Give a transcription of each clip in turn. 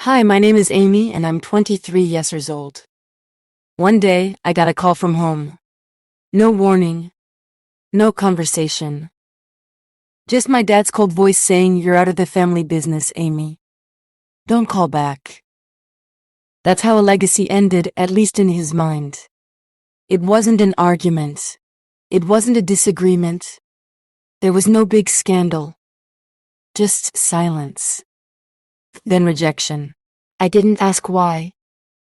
Hi, my name is Amy and I'm 23 years old. One day, I got a call from home. No warning. No conversation. Just my dad's cold voice saying, "You're out of the family business, Amy. Don't call back." That's how a legacy ended, at least in his mind. It wasn't an argument. It wasn't a disagreement. There was no big scandal. Just silence. Then rejection. I didn't ask why.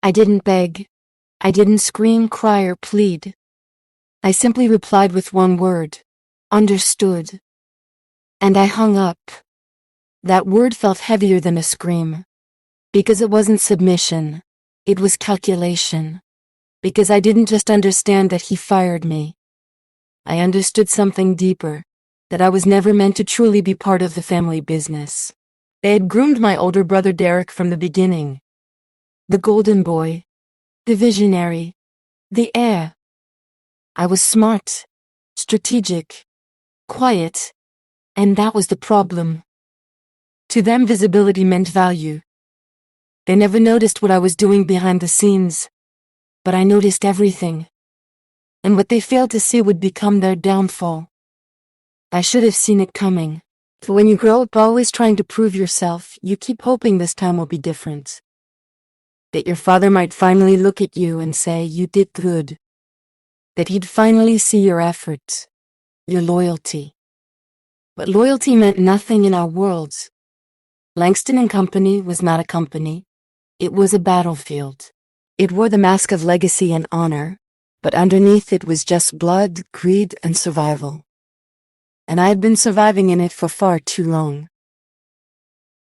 I didn't beg. I didn't scream, cry, or plead. I simply replied with one word. Understood. And I hung up. That word felt heavier than a scream. Because it wasn't submission. It was calculation. Because I didn't just understand that he fired me. I understood something deeper. That I was never meant to truly be part of the family business. They had groomed my older brother Derek from the beginning. The golden boy. The visionary. The heir. I was smart. Strategic. Quiet. And that was the problem. To them, visibility meant value. They never noticed what I was doing behind the scenes. But I noticed everything. And what they failed to see would become their downfall. I should have seen it coming. But when you grow up always trying to prove yourself, you keep hoping this time will be different. That your father might finally look at you and say, "You did good." That he'd finally see your effort. Your loyalty. But loyalty meant nothing in our worlds. Langston and Company was not a company. It was a battlefield. It wore the mask of legacy and honor, but underneath it was just blood, greed, and survival. And I had been surviving in it for far too long.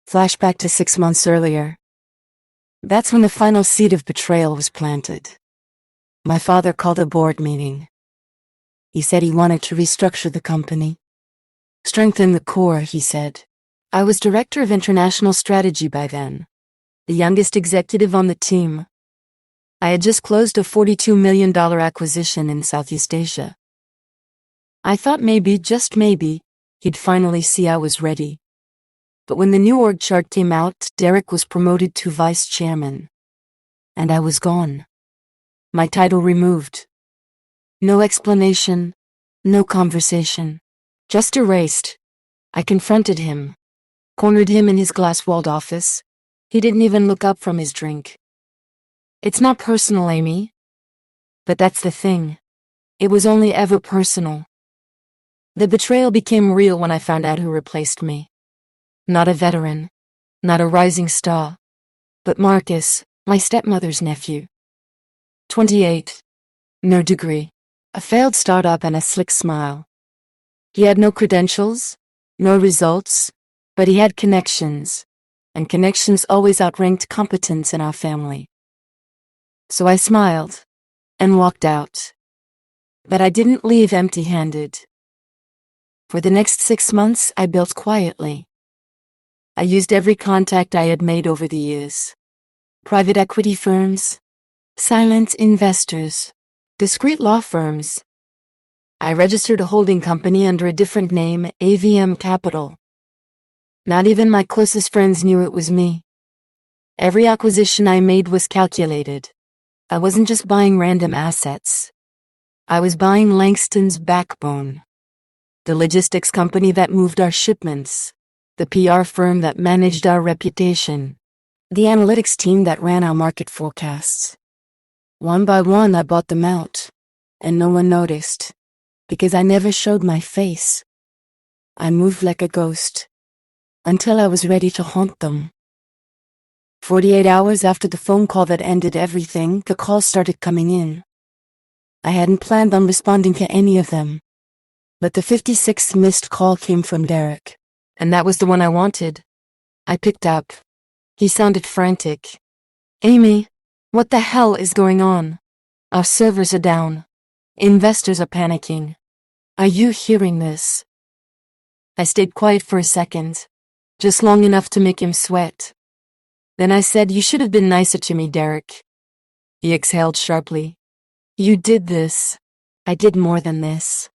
Flashback to 6 months earlier. That's when the final seed of betrayal was planted. My father called a board meeting. He said he wanted to restructure the company. Strengthen the core, he said. I was director of international strategy by then. The youngest executive on the team. I had just closed a $42 million acquisition in Southeast Asia. I thought maybe, just maybe, he'd finally see I was ready. But when the new org chart came out, Derek was promoted to vice chairman. And I was gone. My title removed. No explanation, no conversation. Just erased. I confronted him. Cornered him in his glass-walled office. He didn't even look up from his drink. It's not personal, Amy. But that's the thing. It was only ever personal. The betrayal became real when I found out who replaced me. Not a veteran. Not a rising star. But Marcus, my stepmother's nephew. 28. No degree. A failed startup and a slick smile. He had no credentials, no results, but he had connections. And connections always outranked competence in our family. So I smiled and walked out. But I didn't leave empty-handed. For the next 6 months, I built quietly. I used every contact I had made over the years. Private equity firms, silent investors, discreet law firms. I registered a holding company under a different name, AVM Capital. Not even my closest friends knew it was me. Every acquisition I made was calculated. I wasn't just buying random assets. I was buying Langston's backbone. The logistics company that moved our shipments. The PR firm that managed our reputation. The analytics team that ran our market forecasts. One by one, I bought them out. And no one noticed. Because I never showed my face. I moved like a ghost. Until I was ready to haunt them. 48 hours after the phone call that ended everything, the calls started coming in. I hadn't planned on responding to any of them. But the 56th missed call came from Derek. And that was the one I wanted. I picked up. He sounded frantic. "Amy, what the hell is going on? Our servers are down. Investors are panicking. Are you hearing this?" I stayed quiet for a second. Just long enough to make him sweat. Then I said, "You should have been nicer to me, Derek." He exhaled sharply. "You did this. I did more than this."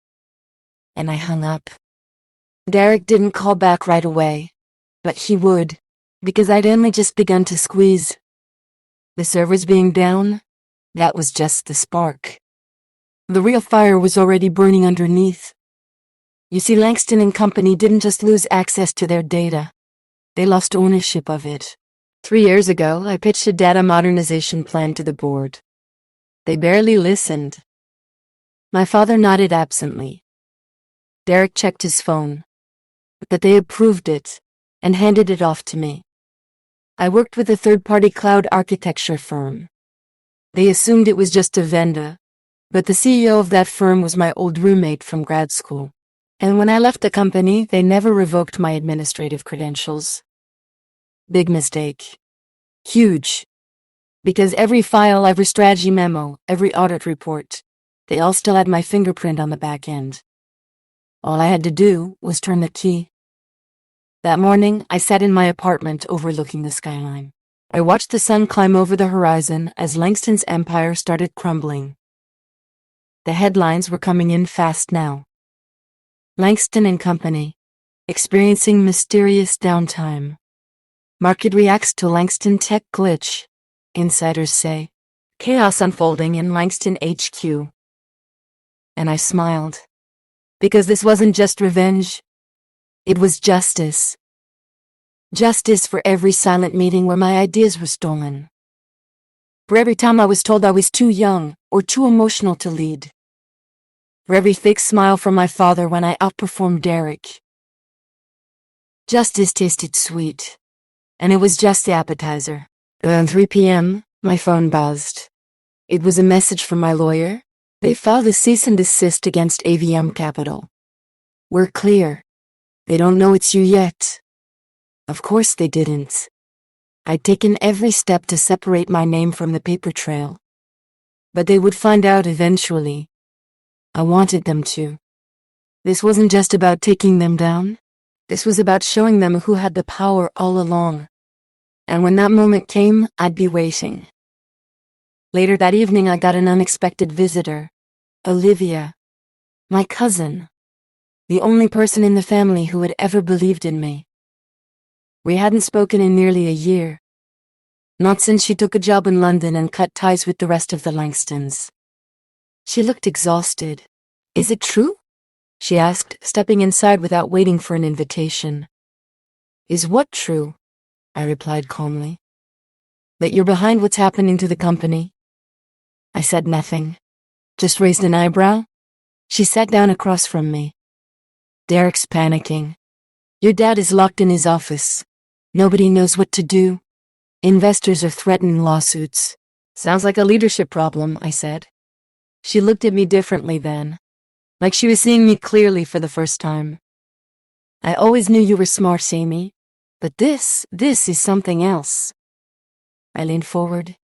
And I hung up. Derek didn't call back right away. But he would. Because I'd only just begun to squeeze. The servers being down, that was just the spark. The real fire was already burning underneath. You see, Langston and Company didn't just lose access to their data. They lost ownership of it. 3 years ago, I pitched a data modernization plan to the board. They barely listened. My father nodded absently. Derek checked his phone. But they approved it and handed it off to me. I worked with a third-party cloud architecture firm. They assumed it was just a vendor, but the CEO of that firm was my old roommate from grad school. And when I left the company, they never revoked my administrative credentials. Big mistake. Huge. Because every file, every strategy memo, every audit report, they all still had my fingerprint on the back end. All I had to do was turn the key. That morning, I sat in my apartment overlooking the skyline. I watched the sun climb over the horizon as Langston's empire started crumbling. The headlines were coming in fast now. Langston and Company, experiencing mysterious downtime. Market reacts to Langston tech glitch, insiders say. Chaos unfolding in Langston HQ. And I smiled. Because this wasn't just revenge. It was justice. Justice for every silent meeting where my ideas were stolen. For every time I was told I was too young or too emotional to lead. For every fake smile from my father when I outperformed Derek. Justice tasted sweet. And it was just the appetizer. Around 3 p.m., my phone buzzed. It was a message from my lawyer. They filed a cease and desist against AVM Capital. We're clear. They don't know it's you yet. Of course they didn't. I'd taken every step to separate my name from the paper trail. But they would find out eventually. I wanted them to. This wasn't just about taking them down. This was about showing them who had the power all along. And when that moment came, I'd be waiting. Later that evening, I got an unexpected visitor. Olivia. My cousin. The only person in the family who had ever believed in me. We hadn't spoken in nearly a year. Not since she took a job in London and cut ties with the rest of the Langstons. She looked exhausted. Is it true? She asked, stepping inside without waiting for an invitation. Is what true? I replied calmly. That you're behind what's happening to the company? I said nothing. Just raised an eyebrow. She sat down across from me. Derek's panicking. Your dad is locked in his office. Nobody knows what to do. Investors are threatening lawsuits. Sounds like a leadership problem, I said. She looked at me differently then. Like she was seeing me clearly for the first time. I always knew you were smart, Amy. But this is something else. I leaned forward.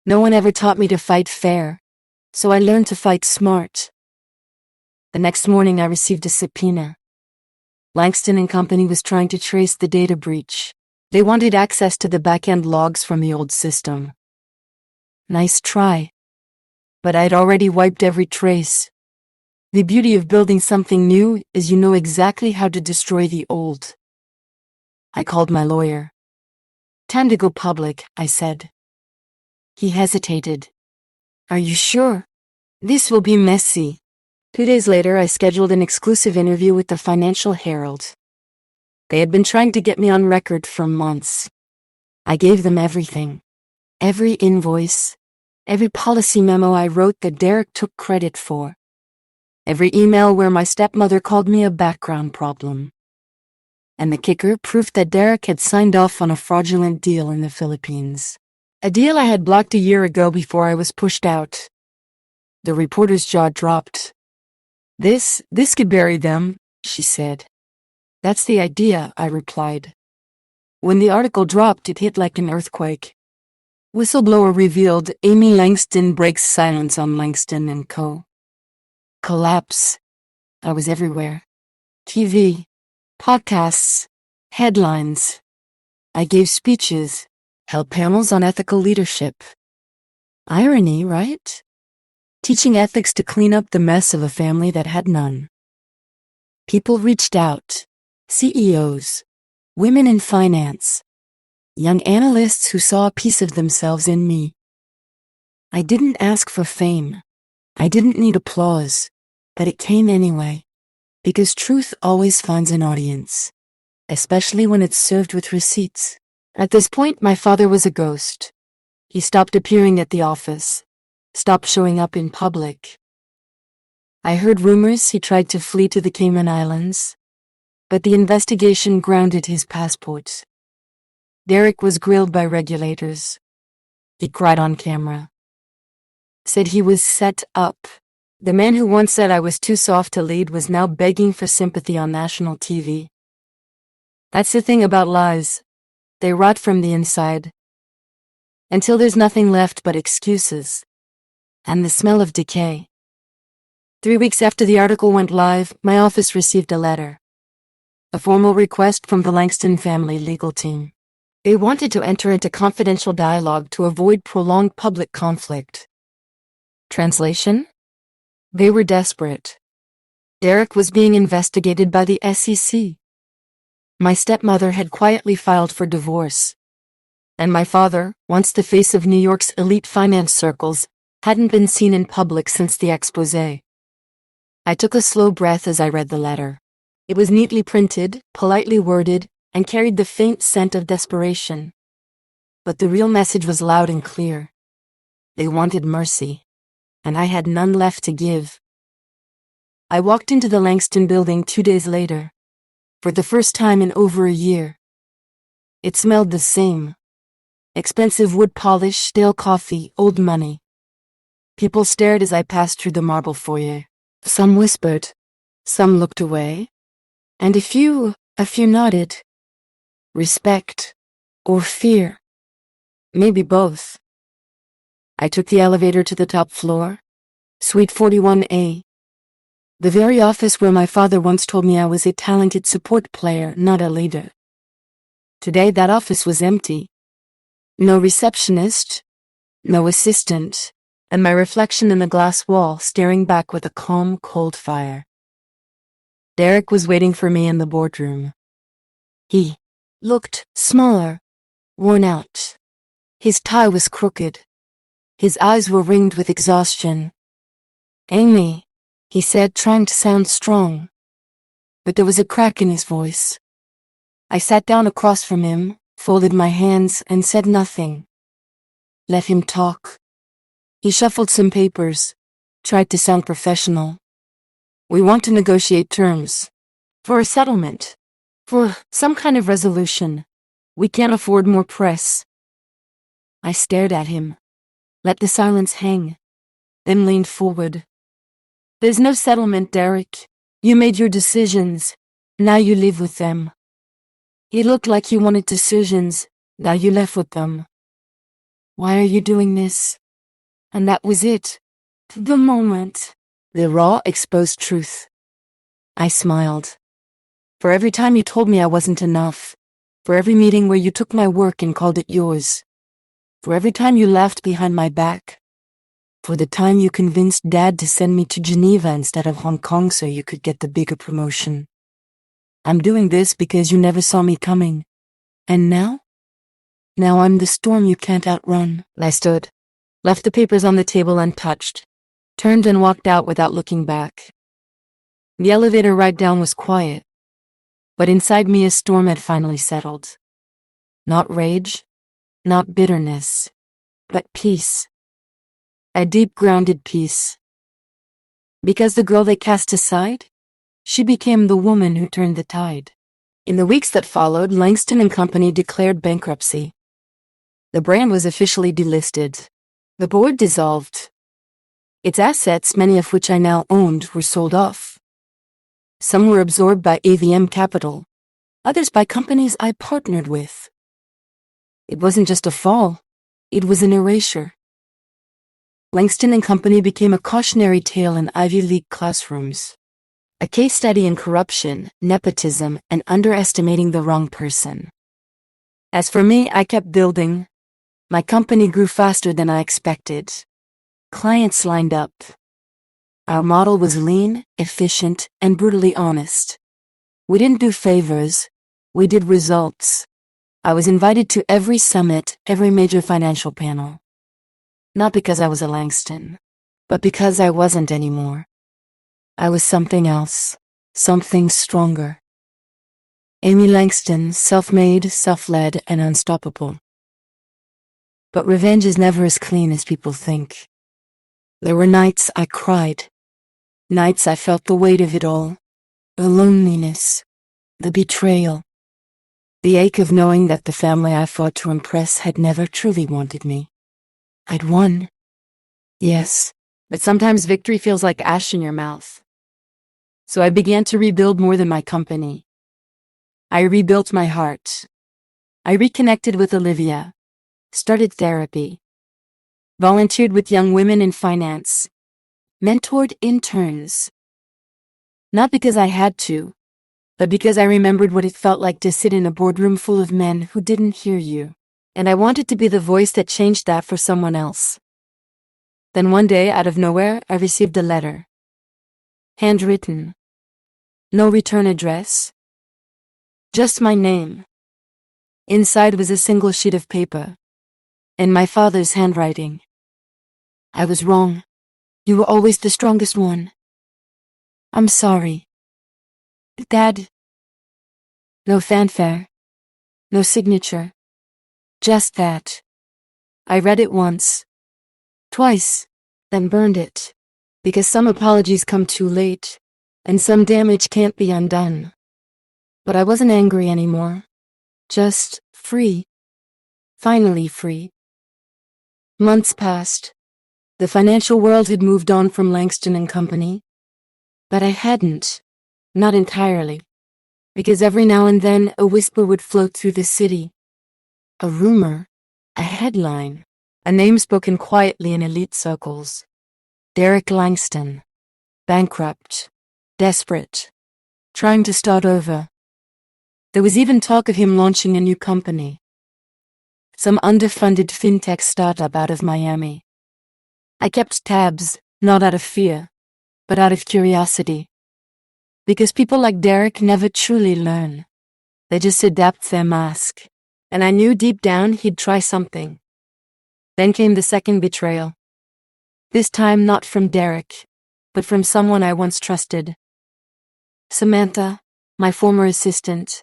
No one ever taught me to fight fair, so I learned to fight smart. The next morning I received a subpoena. Langston and Company was trying to trace the data breach. They wanted access to the back-end logs from the old system. Nice try. But I'd already wiped every trace. The beauty of building something new is you know exactly how to destroy the old. I called my lawyer. Time to go public, I said. He hesitated. Are you sure? This will be messy. 2 days later, I scheduled an exclusive interview with the Financial Herald. They had been trying to get me on record for months. I gave them everything. Every invoice. Every policy memo I wrote that Derek took credit for. Every email where my stepmother called me a background problem. And the kicker, proof that Derek had signed off on a fraudulent deal in the Philippines. A deal I had blocked a year ago before I was pushed out. The reporter's jaw dropped. This could bury them, she said. That's the idea, I replied. When the article dropped, it hit like an earthquake. Whistleblower revealed Amy Langston breaks silence on Langston and Co. Collapse. I was everywhere. TV, podcasts, headlines. I gave speeches, held panels on ethical leadership. Irony, right? Teaching ethics to clean up the mess of a family that had none. People reached out. CEOs. Women in finance. Young analysts who saw a piece of themselves in me. I didn't ask for fame. I didn't need applause, but it came anyway. Because truth always finds an audience, especially when it's served with receipts. At this point, my father was a ghost. He stopped appearing at the office, stopped showing up in public. I heard rumors he tried to flee to the Cayman Islands, but the investigation grounded his passport. Derek was grilled by regulators. He cried on camera. Said he was set up. The man who once said I was too soft to lead was now begging for sympathy on national TV. That's the thing about lies. They rot from the inside. Until there's nothing left but excuses. And the smell of decay. 3 weeks after the article went live, my office received a letter. A formal request from the Langston family legal team. They wanted to enter into confidential dialogue to avoid prolonged public conflict. Translation? They were desperate. Derek was being investigated by the SEC. My stepmother had quietly filed for divorce. And my father, once the face of New York's elite finance circles, hadn't been seen in public since the exposé. I took a slow breath as I read the letter. It was neatly printed, politely worded, and carried the faint scent of desperation. But the real message was loud and clear. They wanted mercy, and I had none left to give. I walked into the Langston building 2 days later, for the first time in over a year. It smelled the same. Expensive wood polish, stale coffee, old money. People stared as I passed through the marble foyer. Some whispered, some looked away, and a few nodded. Respect, or fear. Maybe both. I took the elevator to the top floor, Suite 41A. The very office where my father once told me I was a talented support player, not a leader. Today that office was empty. No receptionist, no assistant, and my reflection in the glass wall staring back with a calm, cold fire. Derek was waiting for me in the boardroom. He looked smaller, worn out. His tie was crooked. His eyes were ringed with exhaustion. "Amy," he said, trying to sound strong. But there was a crack in his voice. I sat down across from him, folded my hands, and said nothing. Let him talk. He shuffled some papers, tried to sound professional. "We want to negotiate terms. For a settlement. For some kind of resolution. We can't afford more press." I stared at him, let the silence hang, then leaned forward. "There's no settlement, Derek. You made your decisions. Now you live with them." He looked like he wanted decisions. Now you left with them. "Why are you doing this?" And that was it. The moment. The raw, exposed truth. I smiled. For every time you told me I wasn't enough. For every meeting where you took my work and called it yours. For every time you laughed behind my back. For the time you convinced Dad to send me to Geneva instead of Hong Kong so you could get the bigger promotion. I'm doing this because you never saw me coming. And now? Now I'm the storm you can't outrun. I stood, left the papers on the table untouched, turned and walked out without looking back. The elevator ride down was quiet, but inside me a storm had finally settled. Not rage, not bitterness, but peace. A deep grounded peace. Because the girl they cast aside, she became the woman who turned the tide. In the weeks that followed, Langston & Company declared bankruptcy. The brand was officially delisted. The board dissolved. Its assets, many of which I now owned, were sold off. Some were absorbed by AVM Capital, others by companies I partnered with. It wasn't just a fall, it was an erasure. Langston & Company became a cautionary tale in Ivy League classrooms. A case study in corruption, nepotism, and underestimating the wrong person. As for me, I kept building. My company grew faster than I expected. Clients lined up. Our model was lean, efficient, and brutally honest. We didn't do favors, we did results. I was invited to every summit, every major financial panel. Not because I was a Langston, but because I wasn't anymore. I was something else, something stronger. Amy Langston, self-made, self-led, and unstoppable. But revenge is never as clean as people think. There were nights I cried. Nights I felt the weight of it all. The loneliness. The betrayal. The ache of knowing that the family I fought to impress had never truly wanted me. I'd won. Yes, but sometimes victory feels like ash in your mouth. So I began to rebuild more than my company. I rebuilt my heart. I reconnected with Olivia, started therapy, volunteered with young women in finance, mentored interns. Not because I had to, but because I remembered what it felt like to sit in a boardroom full of men who didn't hear you. And I wanted to be the voice that changed that for someone else. Then one day, out of nowhere, I received a letter. Handwritten. No return address. Just my name. Inside was a single sheet of paper. In my father's handwriting. I was wrong. You were always the strongest one. I'm sorry. Dad. No fanfare. No signature. Just that. I read it once. Twice. Then burned it. Because some apologies come too late. And some damage can't be undone. But I wasn't angry anymore. Just free. Finally free. Months passed. The financial world had moved on from Langston and Company. But I hadn't. Not entirely. Because every now and then a whisper would float through the city. A rumor. A headline. A name spoken quietly in elite circles. Derek Langston. Bankrupt. Desperate. Trying to start over. There was even talk of him launching a new company. Some underfunded fintech startup out of Miami. I kept tabs, not out of fear, but out of curiosity. Because people like Derek never truly learn. They just adapt their mask. And I knew deep down he'd try something. Then came the second betrayal. This time not from Derek, but from someone I once trusted. Samantha, my former assistant.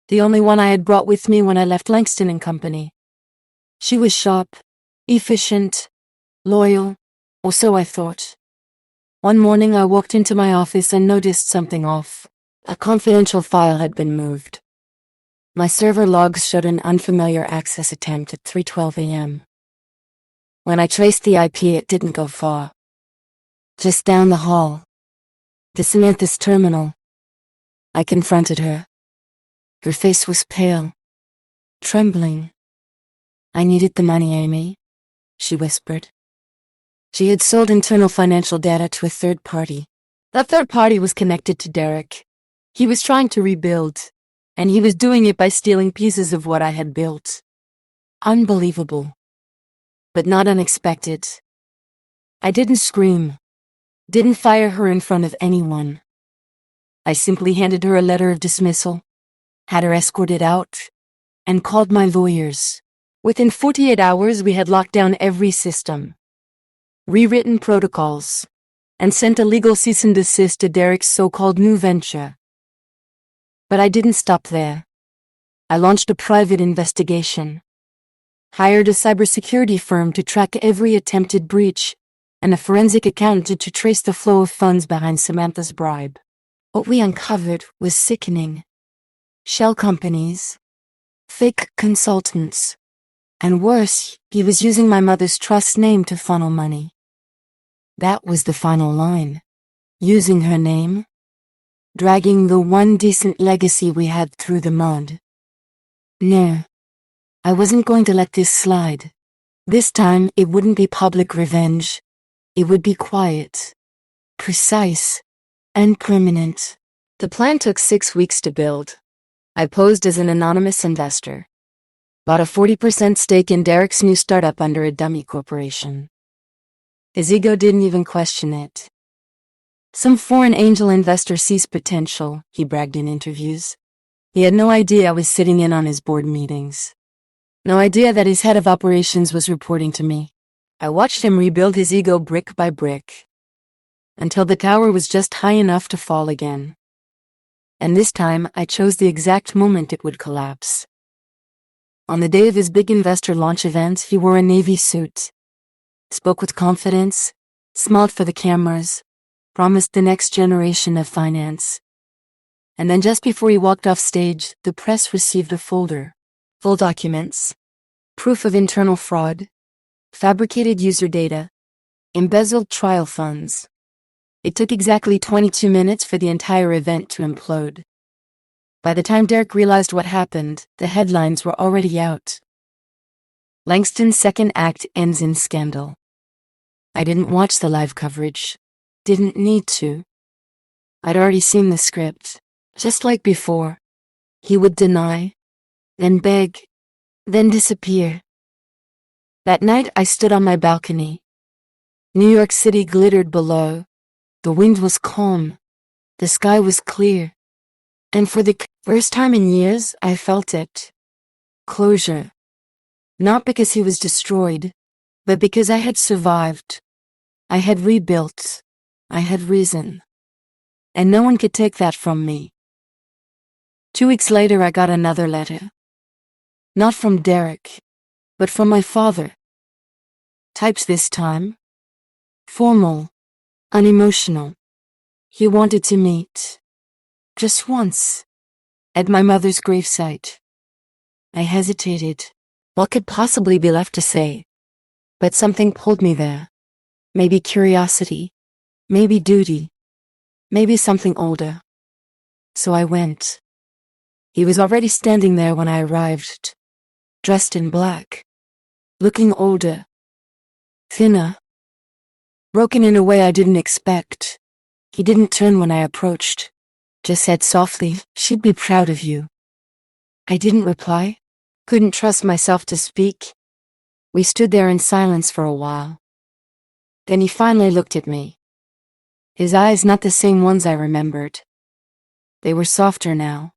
The only one I had brought with me when I left Langston and Company. She was sharp, efficient, loyal, or so I thought. One morning I walked into my office and noticed something off. A confidential file had been moved. My server logs showed an unfamiliar access attempt at 3:12 a.m. When I traced the IP, it didn't go far. Just down the hall. To Samantha's terminal. I confronted her. Her face was pale. Trembling. I needed the money, Amy, she whispered. She had sold internal financial data to a third party. That third party was connected to Derek. He was trying to rebuild, and he was doing it by stealing pieces of what I had built. Unbelievable. But not unexpected. I didn't scream. Didn't fire her in front of anyone. I simply handed her a letter of dismissal, had her escorted out, and called my lawyers. Within 48 hours, we had locked down every system, rewritten protocols, and sent a legal cease and desist to Derek's so-called new venture. But I didn't stop there. I launched a private investigation, hired a cybersecurity firm to track every attempted breach, and a forensic accountant to trace the flow of funds behind Samantha's bribe. What we uncovered was sickening. Shell companies, fake consultants, and worse, he was using my mother's trust name to funnel money. That was the final line. Using her name, dragging the one decent legacy we had through the mud. No, I wasn't going to let this slide. This time, it wouldn't be public revenge. It would be quiet, precise, and permanent. The plan took 6 weeks to build. I posed as an anonymous investor. Bought a 40% stake in Derek's new startup under a dummy corporation. His ego didn't even question it. Some foreign angel investor sees potential, he bragged in interviews. He had no idea I was sitting in on his board meetings. No idea that his head of operations was reporting to me. I watched him rebuild his ego brick by brick, until the tower was just high enough to fall again. And this time, I chose the exact moment it would collapse. On the day of his big investor launch event, he wore a navy suit, spoke with confidence, smiled for the cameras, promised the next generation of finance. And then just before he walked off stage, the press received a folder, full documents, proof of internal fraud, fabricated user data, embezzled trial funds. It took exactly 22 minutes for the entire event to implode. By the time Derek realized what happened, the headlines were already out. Langston's second act ends in scandal. I didn't watch the live coverage. Didn't need to. I'd already seen the script. Just like before. He would deny, then beg, then disappear. That night I stood on my balcony. New York City glittered below. The wind was calm. The sky was clear. And for the first time in years, I felt it. Closure. Not because he was destroyed, but because I had survived. I had rebuilt. I had risen. And no one could take that from me. 2 weeks later, I got another letter. Not from Derek, but from my father. Typed this time. Formal. Unemotional. He wanted to meet. Just once. At my mother's gravesite. I hesitated. What could possibly be left to say? But something pulled me there. Maybe curiosity. Maybe duty. Maybe something older. So I went. He was already standing there when I arrived. Dressed in black. Looking older. Thinner. Broken in a way I didn't expect. He didn't turn when I approached. Just said softly, "She'd be proud of you." I didn't reply. Couldn't trust myself to speak. We stood there in silence for a while. Then he finally looked at me. His eyes not the same ones I remembered. They were softer now.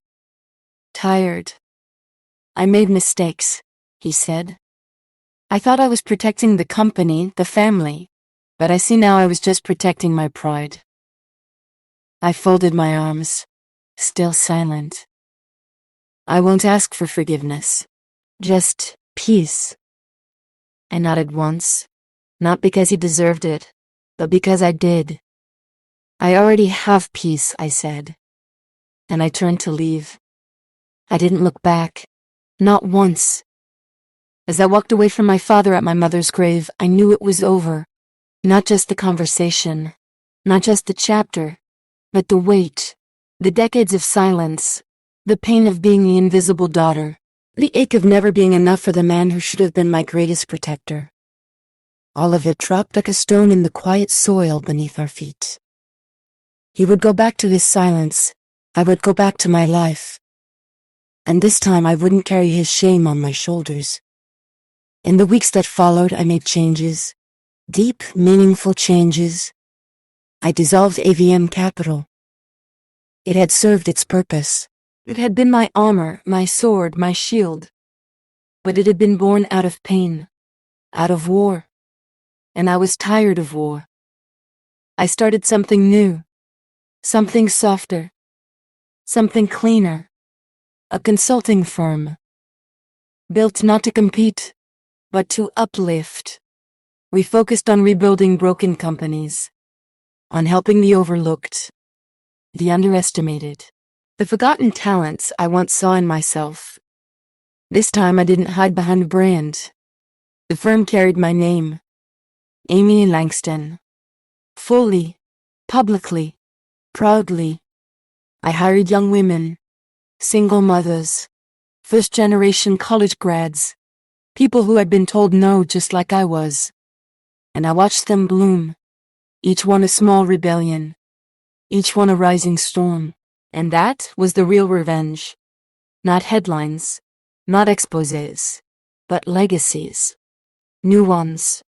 Tired. "I made mistakes," he said. "I thought I was protecting the company, the family, but I see now I was just protecting my pride." I folded my arms, still silent. "I won't ask for forgiveness. Just peace." I nodded once, not because he deserved it, but because I did. "I already have peace," I said. And I turned to leave. I didn't look back. Not once. As I walked away from my father at my mother's grave, I knew it was over. Not just the conversation, not just the chapter, but the weight, the decades of silence, the pain of being the invisible daughter, the ache of never being enough for the man who should have been my greatest protector. All of it dropped like a stone in the quiet soil beneath our feet. He would go back to his silence. I would go back to my life. And this time I wouldn't carry his shame on my shoulders. In the weeks that followed, I made changes. Deep, meaningful changes. I dissolved AVM Capital. It had served its purpose. It had been my armor, my sword, my shield. But it had been born out of pain, out of war. And I was tired of war. I started something new, something softer, something cleaner, a consulting firm. Built not to compete, but to uplift. We focused on rebuilding broken companies, on helping the overlooked, the underestimated, the forgotten talents I once saw in myself. This time I didn't hide behind a brand. The firm carried my name, Amy Langston. Fully, publicly, proudly. I hired young women, single mothers, first-generation college grads, people who had been told no just like I was. And I watched them bloom, each one a small rebellion, each one a rising storm. And that was the real revenge. Not headlines, not exposés, but legacies. New ones.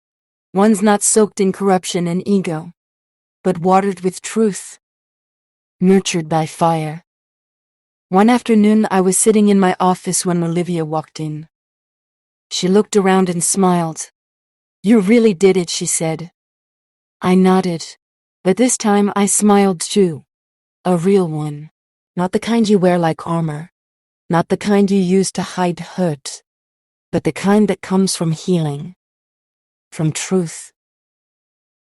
Ones not soaked in corruption and ego, but watered with truth. Nurtured by fire. One afternoon I was sitting in my office when Olivia walked in. She looked around and smiled. "You really did it," she said. I nodded. But this time I smiled too. A real one. Not the kind you wear like armor. Not the kind you use to hide hurt. But the kind that comes from healing. From truth.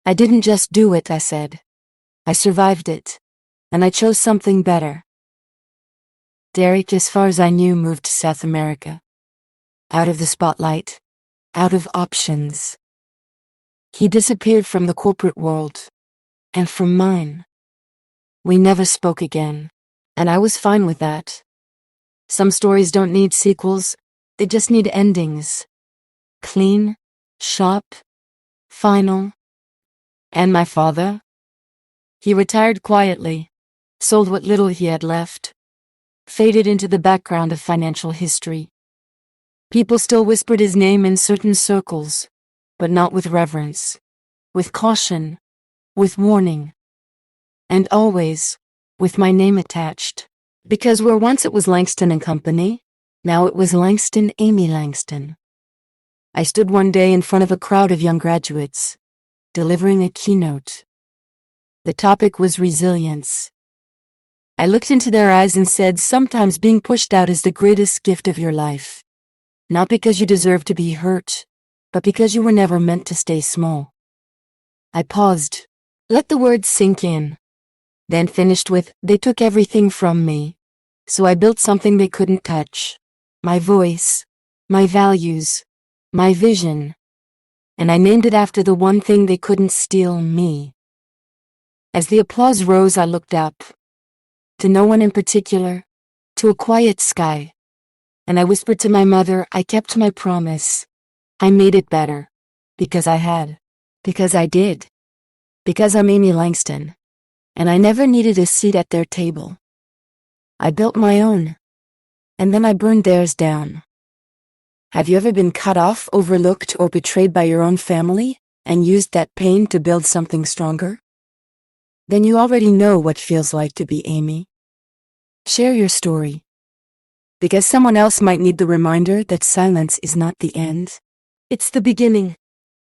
"I didn't just do it," I said. "I survived it. And I chose something better." Derek, as far as I knew, moved to South America. Out of the spotlight. Out of options. He disappeared from the corporate world. And from mine. We never spoke again. And I was fine with that. Some stories don't need sequels. They just need endings. Clean. Sharp. Final. And my father? He retired quietly. Sold what little he had left. Faded into the background of financial history. People still whispered his name in certain circles, but not with reverence. With caution. With warning. And always, with my name attached. Because where once it was Langston and Company, now it was Langston, Amy Langston. I stood one day in front of a crowd of young graduates, delivering a keynote. The topic was resilience. I looked into their eyes and said, sometimes being pushed out is the greatest gift of your life. Not because you deserve to be hurt, but because you were never meant to stay small. I paused, let the words sink in, then finished with, they took everything from me, so I built something they couldn't touch. My voice, my values, my vision. And I named it after the one thing they couldn't steal, me. As the applause rose, I looked up. To no one in particular, to a quiet sky. And I whispered to my mother, I kept my promise. I made it better. Because I had. Because I did. Because I'm Amy Langston. And I never needed a seat at their table. I built my own. And then I burned theirs down. Have you ever been cut off, overlooked, or betrayed by your own family, and used that pain to build something stronger? Then you already know what it feels like to be Amy. Share your story. Because someone else might need the reminder that silence is not the end. It's the beginning.